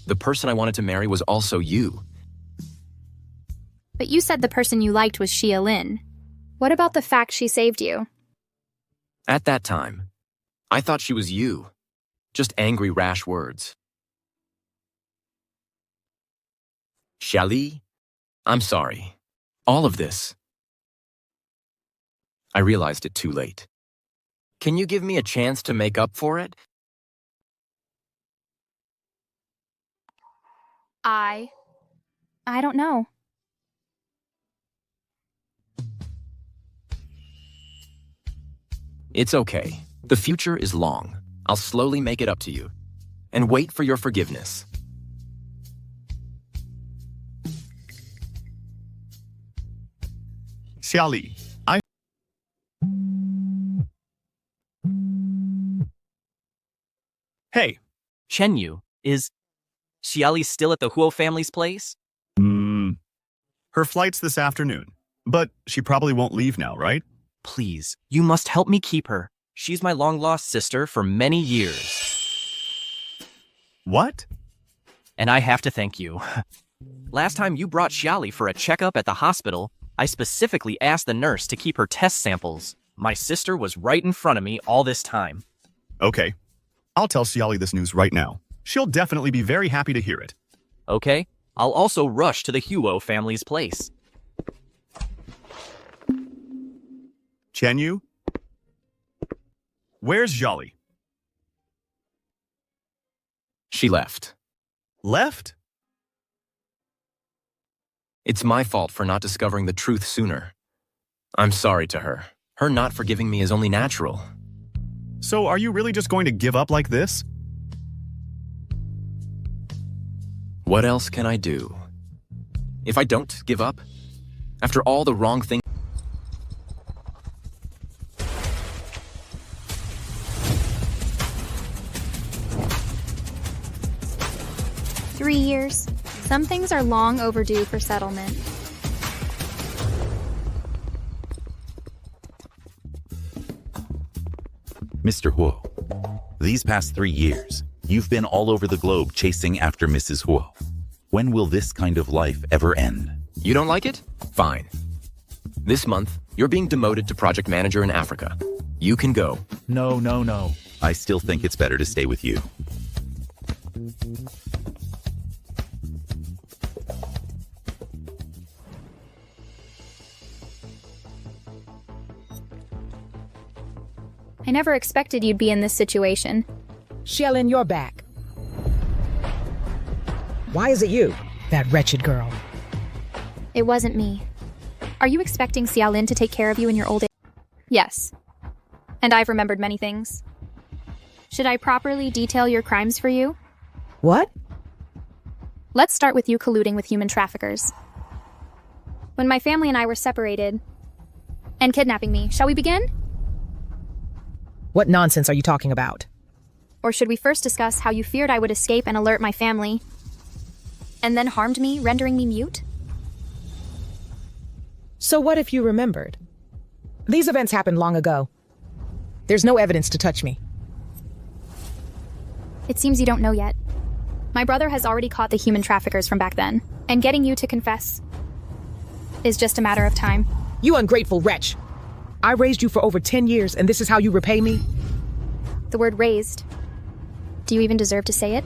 S1: the person I wanted to marry was also you.
S2: But you said the person you liked was Xia Lin. What about the fact she saved you?
S1: At that time, I thought she was you. Just angry, rash words. Shali, I'm sorry. All of this. I realized it too late. Can you give me a chance to make up for it?
S2: I don't know.
S1: It's okay. The future is long. I'll slowly make it up to you. And wait for your forgiveness.
S5: Xiali, Hey.
S10: Chen Yu, is Xiali still at the Huo family's place?
S5: Her flight's this afternoon, but she probably won't leave now, right?
S10: Please, you must help me keep her. She's my long-lost sister for many years.
S5: What?
S10: And I have to thank you. Last time you brought Xiali for a checkup at the hospital, I specifically asked the nurse to keep her test samples. My sister was right in front of me all this time.
S5: Okay. I'll tell Xiali this news right now. She'll definitely be very happy to hear it.
S10: Okay? I'll also rush to the Huo family's place.
S5: Chen Yu? Where's Xiali?
S1: She left.
S5: Left?
S1: It's my fault for not discovering the truth sooner. I'm sorry to her. Her not forgiving me is only natural.
S5: So are you really just going to give up like this?
S1: What else can I do? If I don't give up, after all the wrong things,
S2: Some things are long overdue for settlement.
S9: Mr. Huo, these past 3 years, you've been all over the globe chasing after Mrs. Huo. When will this kind of life ever end?
S1: You don't like it? Fine. This month, you're being demoted to project manager in Africa. You can go.
S6: No.
S9: I still think it's better to stay with you.
S2: I never expected you'd be in this situation.
S3: Xiaolin, you're back. Why is it you, that wretched girl?
S2: It wasn't me. Are you expecting Xiaolin to take care of you in your old age? Yes. And I've remembered many things. Should I properly detail your crimes for you?
S3: What?
S2: Let's start with you colluding with human traffickers. When my family and I were separated, and kidnapping me, shall we begin?
S3: What nonsense are you talking about?
S2: Or should we first discuss how you feared I would escape and alert my family, and then harmed me, rendering me mute?
S3: So what if you remembered? These events happened long ago. There's no evidence to touch me.
S2: It seems you don't know yet. My brother has already caught the human traffickers from back then, and getting you to confess is just a matter of time.
S3: You ungrateful wretch! I raised you for over 10 years, and this is how you repay me?
S2: The word raised. Do you even deserve to say it?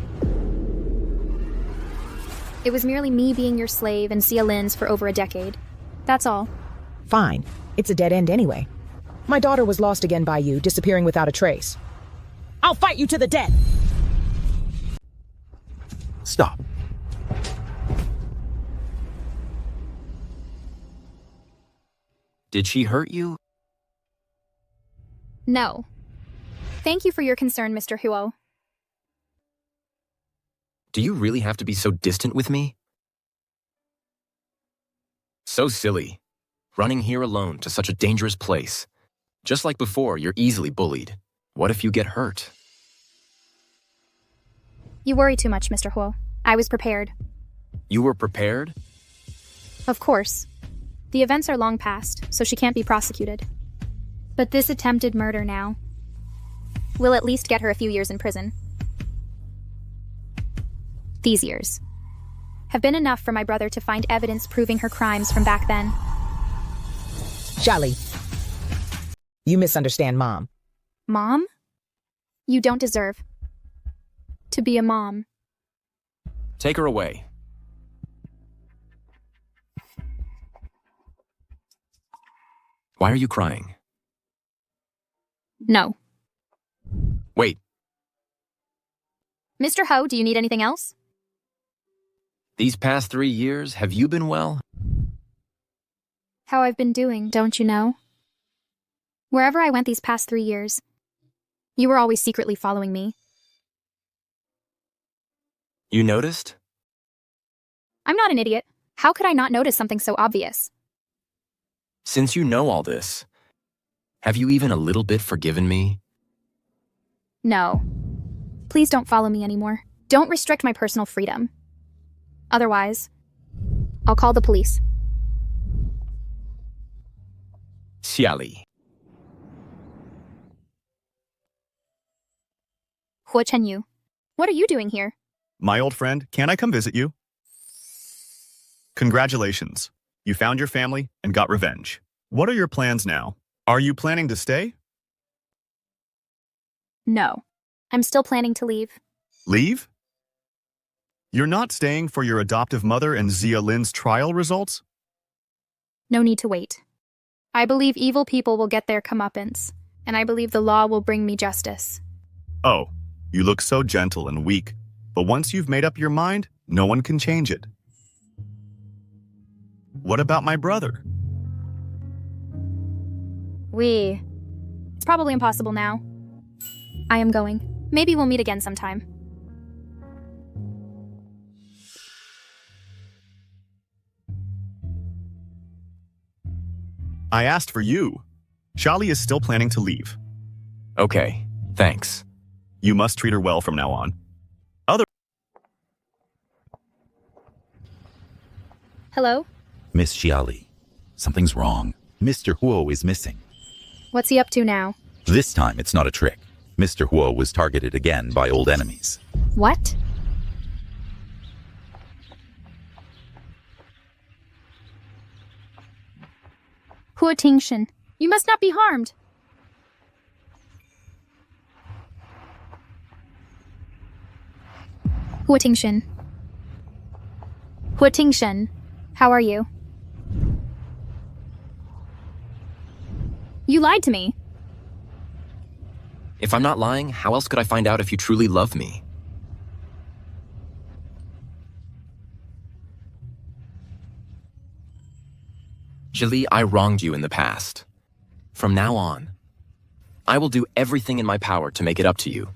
S2: It was merely me being your slave and Xiaolin's for over a decade. That's all.
S3: Fine. It's a dead end anyway. My daughter was lost again by you, disappearing without a trace. I'll fight you to the death!
S9: Stop.
S1: Did she hurt you?
S2: No. Thank you for your concern, Mr. Huo.
S1: Do you really have to be so distant with me? So silly. Running here alone to such a dangerous place. Just like before, you're easily bullied. What if you get hurt?
S2: You worry too much, Mr. Huo. I was prepared.
S1: You were prepared?
S2: Of course. The events are long past, so she can't be prosecuted. But this attempted murder now will at least get her a few years in prison. These years have been enough for my brother to find evidence proving her crimes from back then.
S3: Xiali, you misunderstand Mom.
S2: Mom? You don't deserve to be a mom.
S1: Take her away. Why are you crying?
S2: No.
S1: Wait.
S2: Mr. Ho, do you need anything else?
S1: These past 3 years, have you been well?
S2: How I've been doing, don't you know? Wherever I went these past 3 years, you were always secretly following me.
S1: You noticed?
S2: I'm not an idiot. How could I not notice something so obvious?
S1: Since you know all this, have you even a little bit forgiven me?
S2: No. Please don't follow me anymore. Don't restrict my personal freedom. Otherwise, I'll call the police.
S1: Xiali.
S2: Huo Chenyu, what are you doing here?
S5: My old friend, can I come visit you? Congratulations. You found your family and got revenge. What are your plans now? Are you planning to stay?
S2: No. I'm still planning to leave.
S5: Leave? You're not staying for your adoptive mother and Zia Lin's trial results?
S2: No need to wait. I believe evil people will get their comeuppance, and I believe the law will bring me justice.
S5: Oh, you look so gentle and weak, but once you've made up your mind, no one can change it. What about my brother?
S2: It's probably impossible now. I am going. Maybe we'll meet again sometime.
S5: I asked for you. Xiali is still planning to leave.
S1: Okay, thanks.
S5: You must treat her well from now on.
S2: Hello?
S9: Miss Xiali, something's wrong. Mr. Huo is missing.
S2: What's he up to now?
S9: This time it's not a trick. Mr. Huo was targeted again by old enemies.
S2: What? Huo Tingshan, you must not be harmed. Huo Tingshan. Huo Tingshan, how are you? You lied to me.
S1: If I'm not lying, how else could I find out if you truly love me? Zhili, I wronged you in the past. From now on, I will do everything in my power to make it up to you.